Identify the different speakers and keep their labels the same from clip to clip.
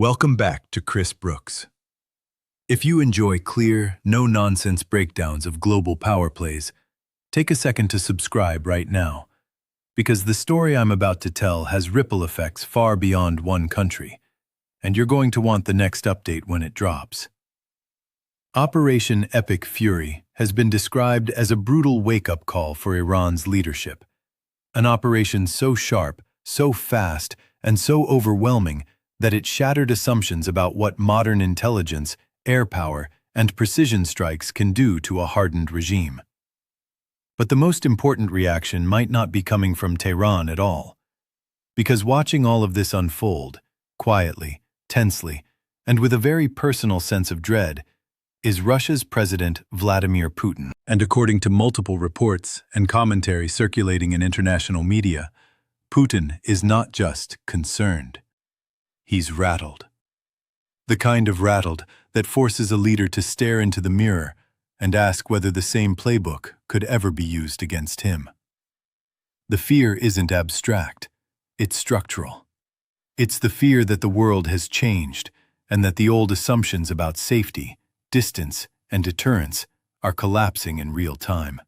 Speaker 1: Welcome back to Chris Brooks. If you enjoy clear, no-nonsense breakdowns of global power plays, take a second to subscribe right now, because the story I'm about to tell has ripple effects far beyond one country, and you're going to want the next update when it drops. Operation Epic Fury has been described as a brutal wake-up call for Iran's leadership. An operation so sharp, so fast, and so overwhelming that it shattered assumptions about what modern intelligence, air power, and precision strikes can do to a hardened regime. But the most important reaction might not be coming from Tehran at all. Because watching all of this unfold, quietly, tensely, and with a very personal sense of dread, is Russia's President Vladimir Putin. And according to multiple reports and commentary circulating in international media, Putin is not just concerned. He's rattled. The kind of rattled that forces a leader to stare into the mirror and ask whether the same playbook could ever be used against him. The fear isn't abstract, it's structural. It's the fear that the world has changed and that the old assumptions about safety, distance, and deterrence are collapsing in real time.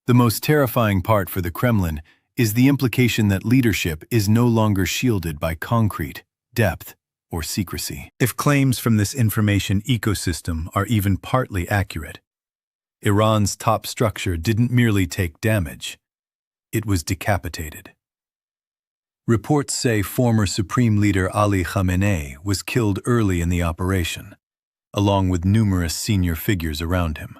Speaker 1: The most terrifying part for the Kremlin is the implication that leadership is no longer shielded by concrete, depth, or secrecy. If claims from this information ecosystem are even partly accurate, Iran's top structure didn't merely take damage, it was decapitated. Reports say former Supreme Leader Ali Khamenei was killed early in the operation, along with numerous senior figures around him.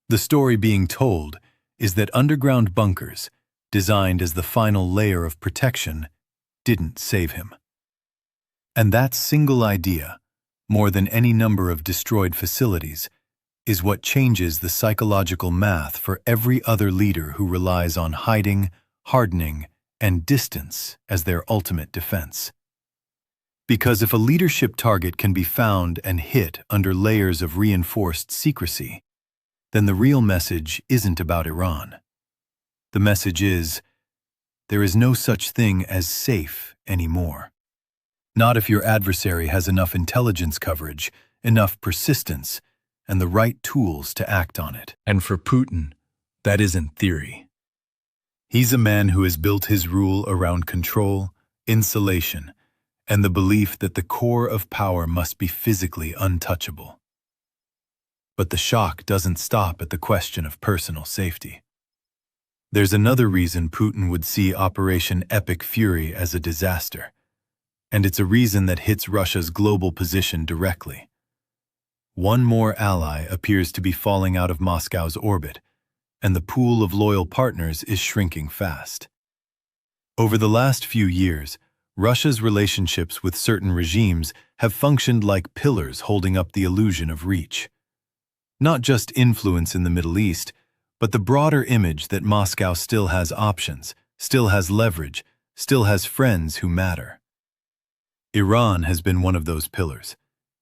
Speaker 1: The story being told is that underground bunkers, designed as the final layer of protection, didn't save him. And that single idea, more than any number of destroyed facilities, is what changes the psychological math for every other leader who relies on hiding, hardening, and distance as their ultimate defense. Because if a leadership target can be found and hit under layers of reinforced secrecy, then the real message isn't about Iran. The message is, there is no such thing as safe anymore. Not if your adversary has enough intelligence coverage, enough persistence, and the right tools to act on it. And for Putin, that isn't theory. He's a man who has built his rule around control, insulation, and the belief that the core of power must be physically untouchable. But the shock doesn't stop at the question of personal safety. There's another reason Putin would see Operation Epic Fury as a disaster. And it's a reason that hits Russia's global position directly. One more ally appears to be falling out of Moscow's orbit, and the pool of loyal partners is shrinking fast. Over the last few years, Russia's relationships with certain regimes have functioned like pillars holding up the illusion of reach. Not just influence in the Middle East, but the broader image that Moscow still has options, still has leverage, still has friends who matter. Iran has been one of those pillars,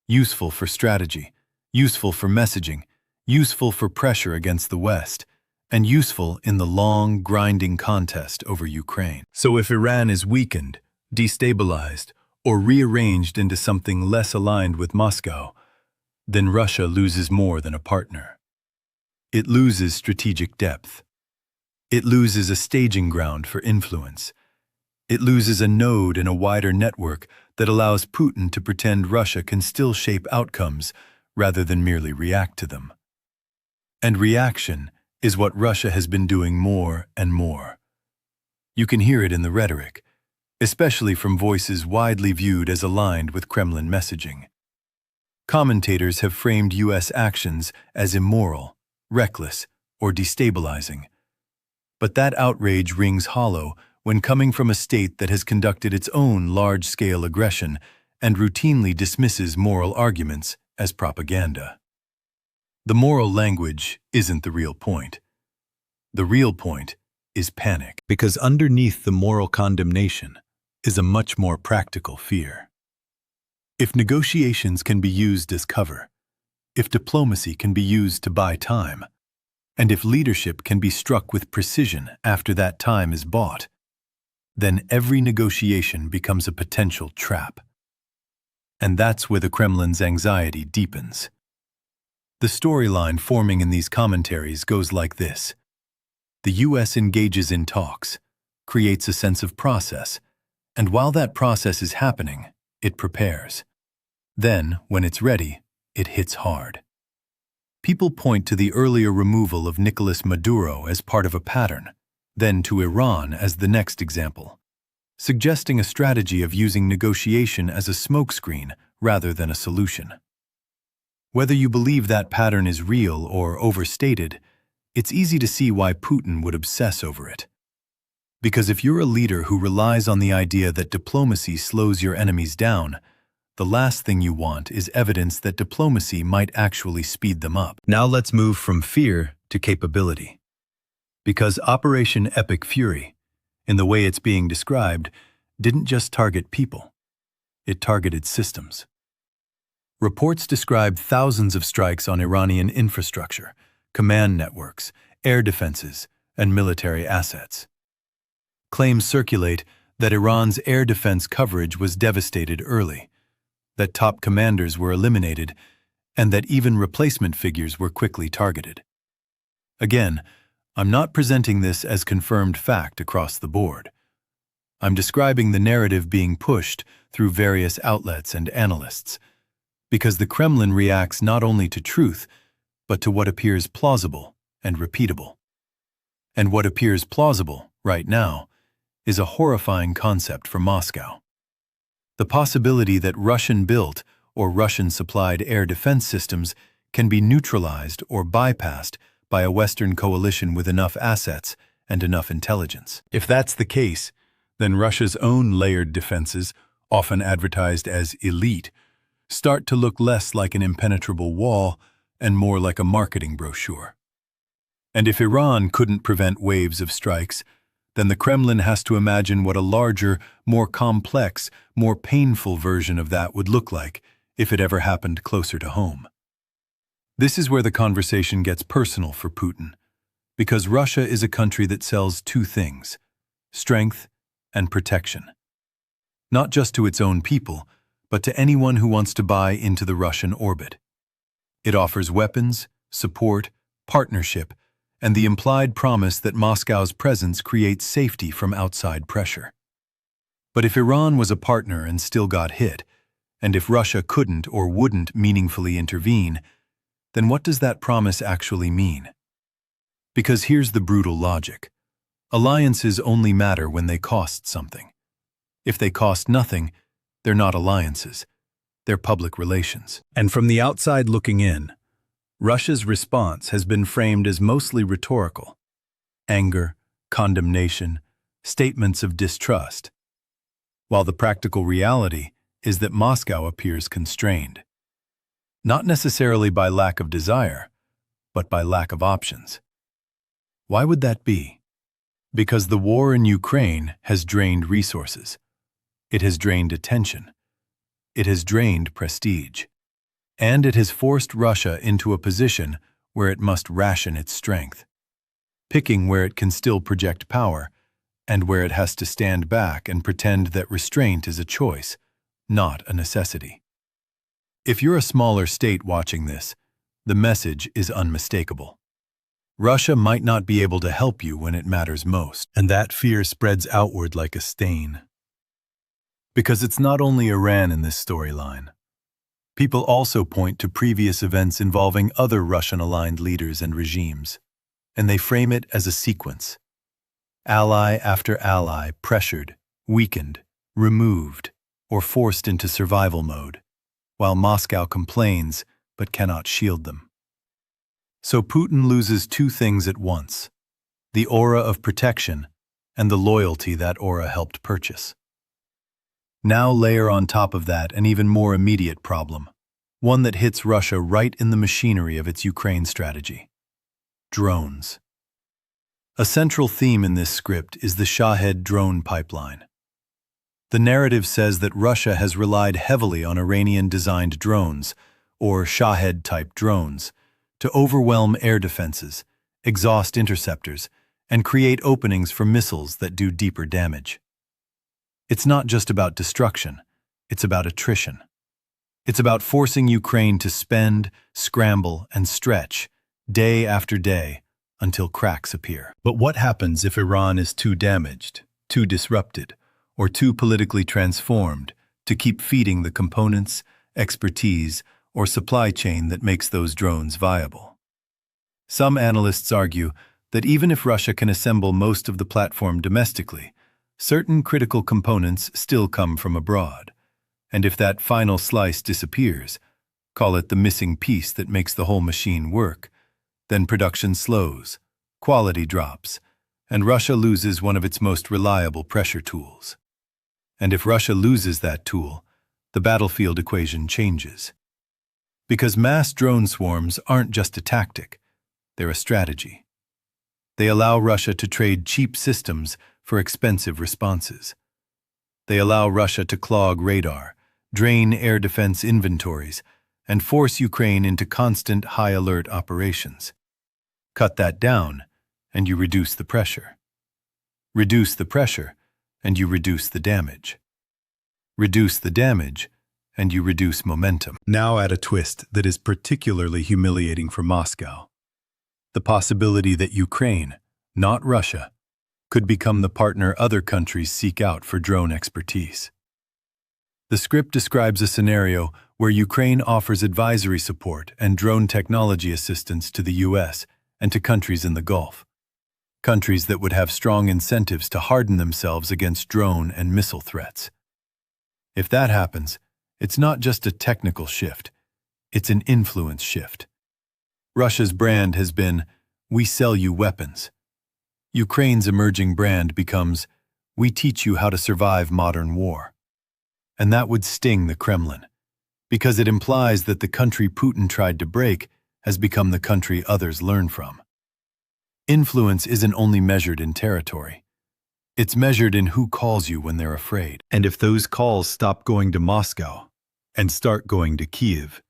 Speaker 1: useful for strategy, useful for messaging, useful for pressure against the West, and useful in the long, grinding contest over Ukraine. So if Iran is weakened, destabilized, or rearranged into something less aligned with Moscow, then Russia loses more than a partner. It loses strategic depth. It loses a staging ground for influence. It loses a node in a wider network that allows Putin to pretend Russia can still shape outcomes rather than merely react to them. And reaction is what Russia has been doing more and more. You can hear it in the rhetoric, especially from voices widely viewed as aligned with Kremlin messaging. Commentators have framed U.S. actions as immoral, reckless, or destabilizing. But that outrage rings hollow when coming from a state that has conducted its own large-scale aggression and routinely dismisses moral arguments as propaganda. The moral language isn't the real point. The real point is panic, because underneath the moral condemnation is a much more practical fear. If negotiations can be used as cover, if diplomacy can be used to buy time, and if leadership can be struck with precision after that time is bought, then every negotiation becomes a potential trap. And that's where the Kremlin's anxiety deepens. The storyline forming in these commentaries goes like this. The US engages in talks, creates a sense of process, and while that process is happening, it prepares. Then, when it's ready, it hits hard. People point to the earlier removal of Nicolas Maduro as part of a pattern, then to Iran as the next example, suggesting a strategy of using negotiation as a smokescreen rather than a solution. Whether you believe that pattern is real or overstated, it's easy to see why Putin would obsess over it. Because if you're a leader who relies on the idea that diplomacy slows your enemies down, the last thing you want is evidence that diplomacy might actually speed them up. Now let's move from fear to capability. Because Operation Epic Fury, in the way it's being described, didn't just target people. It targeted systems. Reports describe thousands of strikes on Iranian infrastructure, command networks, air defenses, and military assets. Claims circulate that Iran's air defense coverage was devastated early, that top commanders were eliminated, and that even replacement figures were quickly targeted. Again, I'm not presenting this as confirmed fact across the board. I'm describing the narrative being pushed through various outlets and analysts, because the Kremlin reacts not only to truth, but to what appears plausible and repeatable. And what appears plausible, right now, is a horrifying concept for Moscow. The possibility that Russian-built or Russian-supplied air defense systems can be neutralized or bypassed by a Western coalition with enough assets and enough intelligence. If that's the case, then Russia's own layered defenses, often advertised as elite, start to look less like an impenetrable wall and more like a marketing brochure. And if Iran couldn't prevent waves of strikes, then the Kremlin has to imagine what a larger, more complex, more painful version of that would look like if it ever happened closer to home. This is where the conversation gets personal for Putin, because Russia is a country that sells two things: strength and protection. Not just to its own people, but to anyone who wants to buy into the Russian orbit. It offers weapons, support, partnership, and the implied promise that Moscow's presence creates safety from outside pressure. But if Iran was a partner and still got hit, and if Russia couldn't or wouldn't meaningfully intervene, then what does that promise actually mean? Because here's the brutal logic. Alliances only matter when they cost something. If they cost nothing, they're not alliances. They're public relations. And from the outside looking in, Russia's response has been framed as mostly rhetorical: anger, condemnation, statements of distrust, while the practical reality is that Moscow appears constrained, not necessarily by lack of desire, but by lack of options. Why would that be? Because the war in Ukraine has drained resources. It has drained attention. It has drained prestige. And it has forced Russia into a position where it must ration its strength, picking where it can still project power and where it has to stand back and pretend that restraint is a choice, not a necessity. If you're a smaller state watching this, the message is unmistakable. Russia might not be able to help you when it matters most, and that fear spreads outward like a stain. Because it's not only Iran in this storyline. People also point to previous events involving other Russian-aligned leaders and regimes, and they frame it as a sequence. Ally after ally pressured, weakened, removed, or forced into survival mode, while Moscow complains but cannot shield them. So Putin loses two things at once: the aura of protection and the loyalty that aura helped purchase. Now layer on top of that an even more immediate problem, one that hits Russia right in the machinery of its Ukraine strategy: drones. A central theme in this script is the Shahed drone pipeline. The narrative says that Russia has relied heavily on Iranian-designed drones, or Shahed-type drones, to overwhelm air defenses, exhaust interceptors, and create openings for missiles that do deeper damage. It's not just about destruction, it's about attrition. It's about forcing Ukraine to spend, scramble, and stretch, day after day, until cracks appear. But what happens if Iran is too damaged, too disrupted, or too politically transformed to keep feeding the components, expertise, or supply chain that makes those drones viable? Some analysts argue that even if Russia can assemble most of the platform domestically, certain critical components still come from abroad. And if that final slice disappears, call it the missing piece that makes the whole machine work, then production slows, quality drops, and Russia loses one of its most reliable pressure tools. And if Russia loses that tool, the battlefield equation changes. Because mass drone swarms aren't just a tactic, they're a strategy. They allow Russia to trade cheap systems for expensive responses. They allow Russia to clog radar, drain air defense inventories, and force Ukraine into constant high-alert operations. Cut that down, and you reduce the pressure. Reduce the pressure, and you reduce the damage. Reduce the damage, and you reduce momentum. Now add a twist that is particularly humiliating for Moscow. The possibility that Ukraine, not Russia, could become the partner other countries seek out for drone expertise. The script describes a scenario where Ukraine offers advisory support and drone technology assistance to the US and to countries in the Gulf, countries that would have strong incentives to harden themselves against drone and missile threats. If that happens, it's not just a technical shift, it's an influence shift. Russia's brand has been, "We sell you weapons." Ukraine's emerging brand becomes, "We teach you how to survive modern war." And that would sting the Kremlin, because it implies that the country Putin tried to break has become the country others learn from. Influence isn't only measured in territory. It's measured in who calls you when they're afraid. And if those calls stop going to Moscow and start going to Kyiv,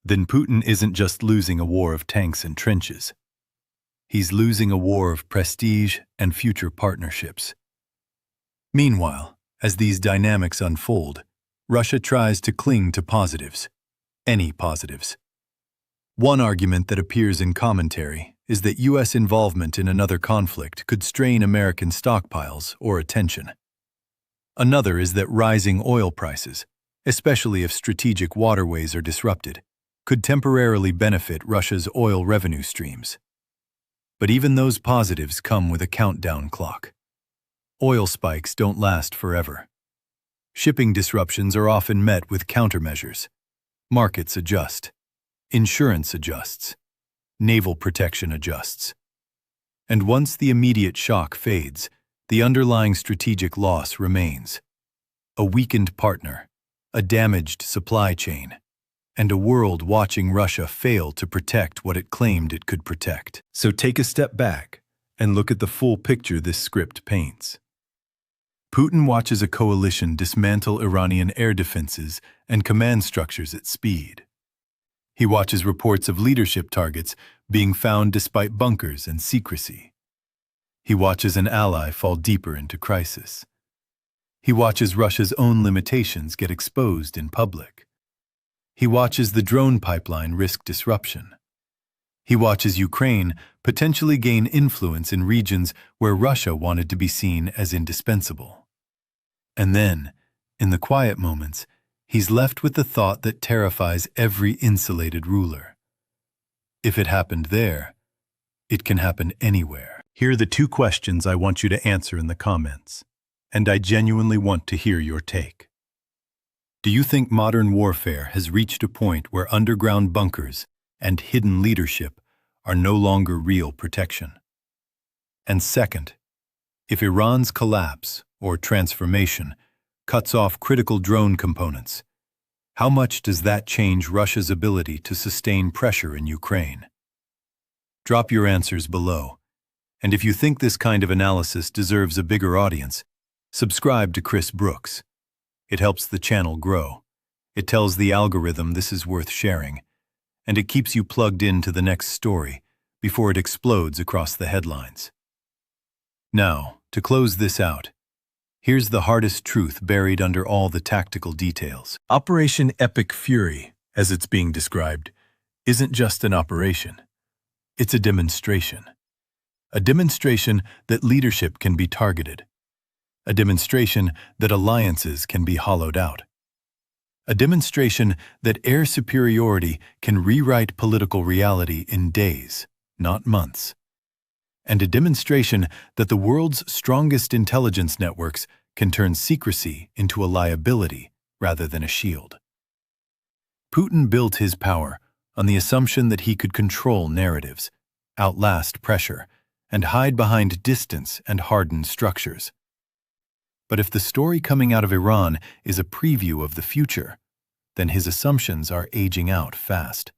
Speaker 1: then Putin isn't just losing a war of tanks and trenches. He's losing a war of prestige and future partnerships. Meanwhile, as these dynamics unfold, Russia tries to cling to positives, any positives. One argument that appears in commentary is that U.S. involvement in another conflict could strain American stockpiles or attention. Another is that rising oil prices, especially if strategic waterways are disrupted, could temporarily benefit Russia's oil revenue streams. But even those positives come with a countdown clock. Oil spikes don't last forever. Shipping disruptions are often met with countermeasures. Markets adjust. Insurance adjusts. Naval protection adjusts. And once the immediate shock fades, the underlying strategic loss remains. A weakened partner, a damaged supply chain, and a world watching Russia fail to protect what it claimed it could protect. So take a step back and look at the full picture this script paints. Putin watches a coalition dismantle Iranian air defenses and command structures at speed. He watches reports of leadership targets being found despite bunkers and secrecy. He watches an ally fall deeper into crisis. He watches Russia's own limitations get exposed in public. He watches the drone pipeline risk disruption. He watches Ukraine potentially gain influence in regions where Russia wanted to be seen as indispensable. And then, in the quiet moments, he's left with the thought that terrifies every insulated ruler. If it happened there, it can happen anywhere. Here are the 2 questions I want you to answer in the comments, and I genuinely want to hear your take. Do you think modern warfare has reached a point where underground bunkers and hidden leadership are no longer real protection? And second, if Iran's collapse or transformation cuts off critical drone components, how much does that change Russia's ability to sustain pressure in Ukraine? Drop your answers below. And if you think this kind of analysis deserves a bigger audience, subscribe to Chris Brooks. It helps the channel grow. It tells the algorithm this is worth sharing, and it keeps you plugged into the next story before it explodes across the headlines. Now, to close this out, Here's the hardest truth buried under all the tactical details.
Speaker 2: Operation Epic Fury, as it's being described, isn't just an operation. It's a demonstration. A demonstration that leadership can be targeted. A demonstration that alliances can be hollowed out. A demonstration that air superiority can rewrite political reality in days, not months. And a demonstration that the world's strongest intelligence networks can turn secrecy into a liability rather than a shield. Putin built his power on the assumption that he could control narratives, outlast pressure, and hide behind distance and hardened structures. But if the story coming out of Iran is a preview of the future, then his assumptions are aging out fast.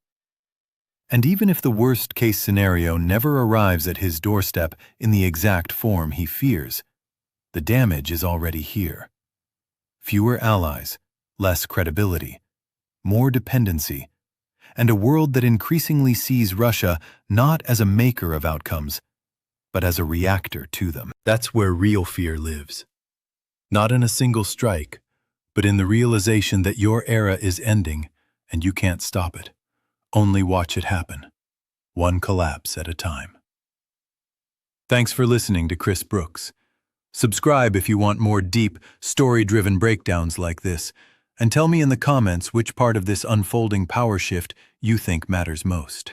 Speaker 2: And even if the worst-case scenario never arrives at his doorstep in the exact form he fears, the damage is already here. Fewer allies, less credibility, more dependency, and a world that increasingly sees Russia not as a maker of outcomes, but as a reactor to them.
Speaker 1: That's where real fear lives. Not in a single strike, but in the realization that your era is ending and you can't stop it. Only watch it happen, one collapse at a time. Thanks for listening to Chris Brooks. Subscribe if you want more deep, story-driven breakdowns like this, and tell me in the comments which part of this unfolding power shift you think matters most.